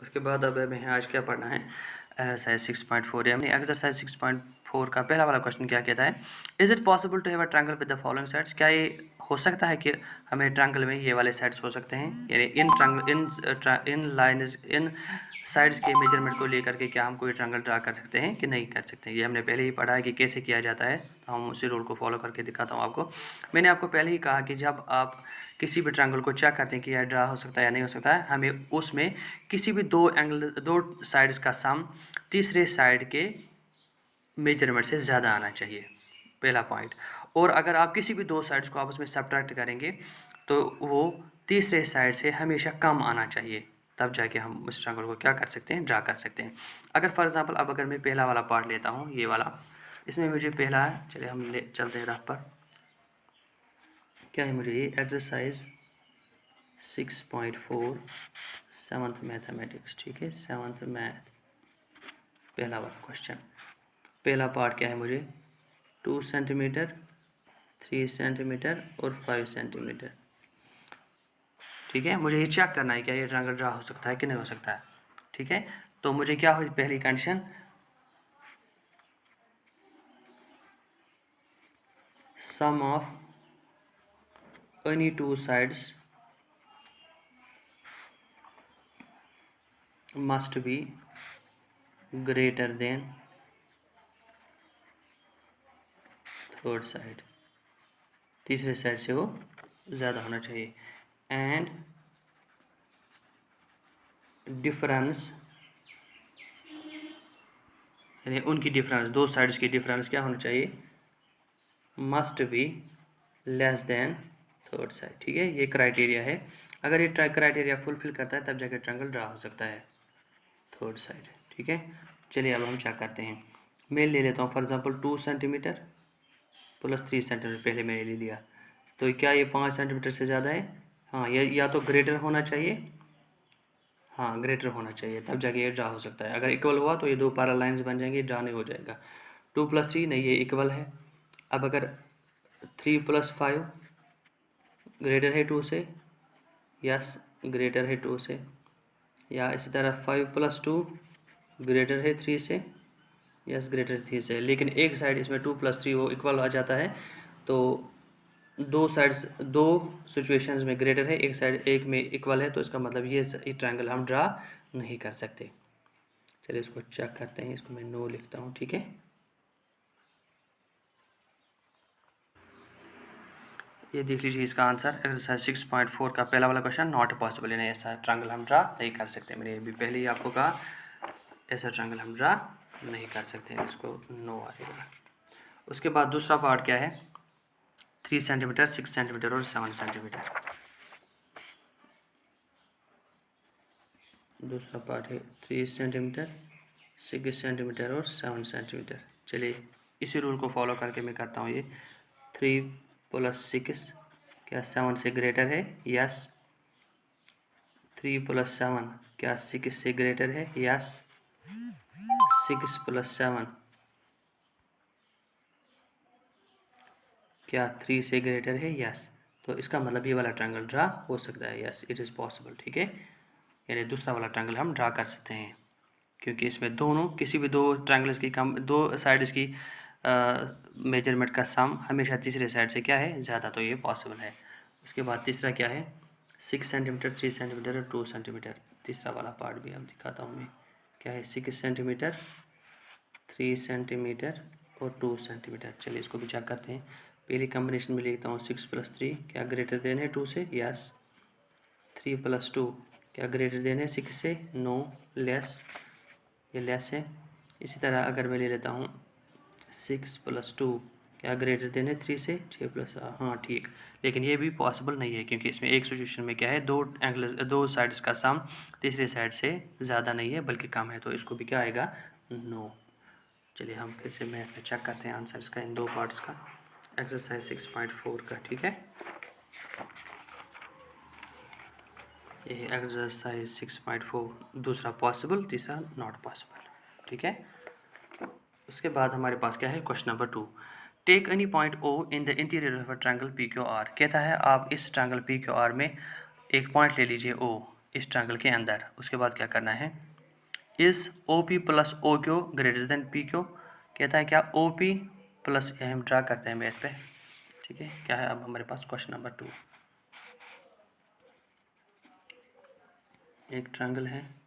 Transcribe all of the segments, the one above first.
उसके बाद अब हमें आज क्या पढ़ना है, एक्सरसाइज 6.4 या हमने एक्सरसाइज 6.4 का पहला वाला क्वेश्चन क्या कहता है, is it possible to have a triangle with the following sides. क्या ये हो सकता है कि हमें ट्रायंगल में ये वाले साइड्स हो सकते हैं, यानी in triangle in line in sides के मेजरमेंट को लेकर के क्या हम कोई ट्रायंगल ड्रा कर सकते हैं कि नहीं कर सकते हैं। ये हमने पहले ही पढ़ा है कि कैसे किया जाता है, तो हम उसी रूल को फॉलो करके दिखाता हूँ आपको। मैंने आपको पहले ही कहा कि जब आप किसी भी ट्रायंगल को चेक करते हैं कि यह ड्रा हो सकता है या नहीं हो सकता है, हमें उसमें किसी भी दो साइड्स का सम तीसरे साइड के मेजरमेंट से ज़्यादा आना चाहिए, पहला पॉइंट। और अगर आप किसी भी दो साइड्स को आपस में सब्ट्रैक्ट करेंगे तो वो तीसरे साइड से हमेशा कम आना चाहिए, तब जाके हम उस ट्रायंगल को क्या कर सकते हैं, ड्रा कर सकते हैं। अगर फॉर एग्जांपल अब अगर मैं पहला वाला पार्ट लेता हूँ, ये वाला, इसमें मुझे पहला है, चलिए हम चलते हैं रफ पर। क्या है मुझे ये एक्सरसाइज 6.4 7th मैथमेटिक्स, ठीक है, 7th मैथ, पहला वाला क्वेश्चन। पहला पार्ट क्या है मुझे, 2 सेंटीमीटर, 3 सेंटीमीटर और 5 सेंटीमीटर, ठीक है। मुझे ये चेक करना है क्या ये ट्रायंगल ड्रा हो सकता है कि नहीं हो सकता है, ठीक है। तो मुझे क्या हो, पहली condition, sum of any two sides must be greater than third side, तीसरे साइड से वो ज़्यादा होना चाहिए। एंड डिफरेंस, यानी उनकी डिफरेंस, दो साइड्स की डिफरेंस क्या होना चाहिए, must be less than third side, ठीक है। ये क्राइटेरिया है, अगर ये क्राइटेरिया फुलफिल करता है तब जाकर ट्रायंगल ड्रा हो सकता है थर्ड साइड, ठीक है। चलिए अब हम चेक करते हैं। मैं ले लेता हूँ for example 2 centimetre plus 3 centimetre, पहले मैंने ले लिया, तो क्या ये 5 सेंटीमीटर से ज़्यादा है, हाँ, ये या तो ग्रेटर होना चाहिए, हाँ ग्रेटर होना चाहिए, तब जाके ये ड्रा हो सकता है। अगर इक्वल हुआ तो ये दो पैरेलल लाइंस बन जाएंगी, ड्रा नहीं हो जाएगा। 2 + 3 नहीं, ये इक्वल है। अब अगर 3 + 5 ग्रेटर है 2 से, यस ग्रेटर है 2 से, या इसी तरह 5 + 2 ग्रेटर है 3 से, यस ग्रेटर 3 से। लेकिन एक साइड इसमें 2 + 3 वो इक्वल आ जाता है, तो दो साइड्स, दो सिचुएशंस में ग्रेटर है, एक साइड एक में इक्वल है, तो इसका मतलब ये ट्रायंगल हम ड्रा नहीं कर सकते। चलिए इसको चेक करते हैं, इसको मैं नो लिखता हूँ, ठीक है। ये देख लीजिए इसका आंसर, एक्सरसाइज 6.4 का पहला वाला क्वेश्चन, नॉट पॉसिबल, यानी ऐसा ट्रायंगल हम ड्रा नहीं कर सकते। मैंने अभी पहले ही आपको कहा ऐसा ट्रायंगल हम ड्रा नहीं कर सकते, इसको नो आएगा। उसके बाद दूसरा पार्ट क्या है, 3 सेंटीमीटर, 6 सेंटीमीटर और 7 सेंटीमीटर। दूसरा पार्ट है 3 सेंटीमीटर, 6 सेंटीमीटर और 7 सेंटीमीटर। चलिए इसी रूल को फॉलो करके मैं करता हूँ ये। 3 + 6 क्या 7 से ग्रेटर है, यस। 3 + 7 क्या 6 से ग्रेटर है, यस। 6 + 7 क्या 3 से ग्रेटर है, यस। तो इसका मतलब ये वाला ट्रायंगल ड्रा हो सकता है, यस इट इज़ पॉसिबल, ठीक है। यानी दूसरा वाला ट्रायंगल हम ड्रा कर सकते हैं, क्योंकि इसमें दोनों किसी भी दो ट्रायंगल्स की दो साइड्स की मेजरमेंट का सम हमेशा तीसरे साइड से क्या है, ज़्यादा, तो ये पॉसिबल है। उसके बाद तीसरा क्या है, 6 सेंटीमीटर, 3 सेंटीमीटर और 2 सेंटीमीटर। तीसरा वाला पार्ट भी अब दिखाता हूँ मैं, क्या है 6 सेंटीमीटर, 3 सेंटीमीटर और 2 सेंटीमीटर। चलिए इसको भी चेक करते हैं। पहली कॉम्बिनेशन में लिखता हूँ 6 + 3 क्या ग्रेटर देन है 2 से, यस। 3 + 2 क्या ग्रेटर देन है 6 से, नो, लेस, ये लेस है। इसी तरह अगर मैं ले लेता हूँ 6 + 2 क्या ग्रेटर देन है 3 से, 6 + हाँ ठीक, लेकिन ये भी पॉसिबल नहीं है, क्योंकि इसमें एक सिचुएशन में क्या है, दो साइड्स का सम तीसरे साइड से ज़्यादा नहीं है बल्कि कम है, तो इसको भी क्या आएगा, नो। चलिए हम फिर से मैथ में चेक करते हैं आंसर इसका, इन दो पार्ट्स का, एक्सरसाइज 6.4 का, ठीक है। ये एक्सरसाइज 6.4, दूसरा पॉसिबल, तीसरा नॉट पॉसिबल, ठीक है। उसके बाद हमारे पास क्या है, question number 2, take any point O in the interior of a triangle P Q R. कहता है आप इस ट्रायंगल पी क्यू आर में एक पॉइंट ले लीजिए ओ, इस ट्रायंगल के अंदर। उसके बाद क्या करना है, इस O P plus O Q greater than P Q, कहता है क्या ओ पी प्लस, ये हम ड्रा करते हैं मैथ पे, ठीक है। क्या है अब हमारे पास क्वेश्चन नंबर 2, एक ट्रायंगल है,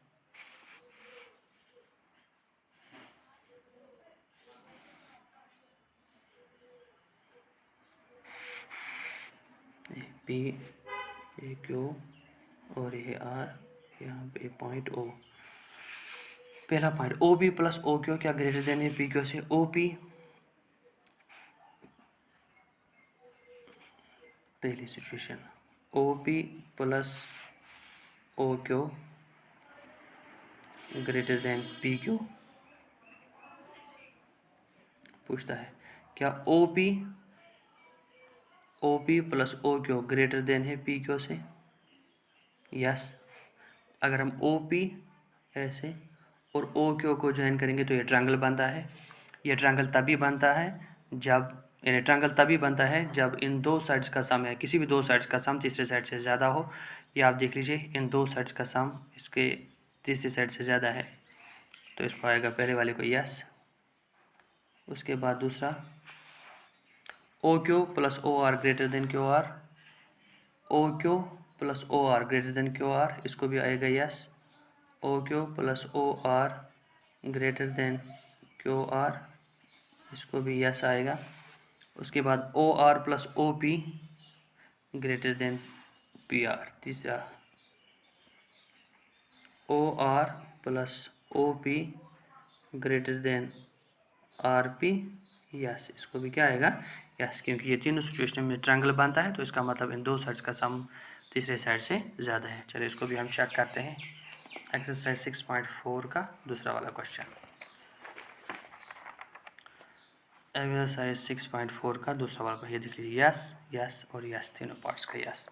पी ए क्यू और ये आर, यहाँ पे पॉइंट ओ। पहला point O P plus O Q क्या ग्रेटर देन है पी क्यू से, ओ पी पहली situation, O P plus O Q greater than P Q. पूछता है क्या O P plus O Q greater than है P Q से, yes. अगर हम ओ पी ऐसे और ओ क्यू को ज्वाइन करेंगे तो ये ट्रायंगल बनता है। ये ट्रायंगल तभी बनता है जब, यानी ट्रायंगल तभी बनता है जब इन दो साइड्स का सम है, किसी भी दो साइड्स का सम तीसरे साइड से ज़्यादा हो। ये आप देख लीजिए, इन दो साइड्स का सम इसके तीसरी साइड से ज़्यादा है, तो इसको आएगा पहले वाले को यस। उसके बाद दूसरा, O Q plus O R greater than Q R, O Q plus O R greater than Q R, इसको भी आएगा yes. O Q plus O R greater than Q R, इसको भी यस आएगा। उसके बाद O R plus O P greater than P R, तीसरा O R plus O P greater than R P, yes, इसको भी क्या आएगा यस, क्योंकि ये तीनों सिचुएशन में ट्रायंगल बनता है, तो इसका मतलब इन दो साइड्स का सम तीसरे साइड से ज़्यादा है। चलिए इसको भी हम चेक करते हैं। एक्सरसाइज 6.4 का दूसरा वाला क्वेश्चन, एक्सरसाइज 6.4 का दूसरा वाला, ये देख लीजिए यस यस और यस, तीनों पार्ट्स का यस।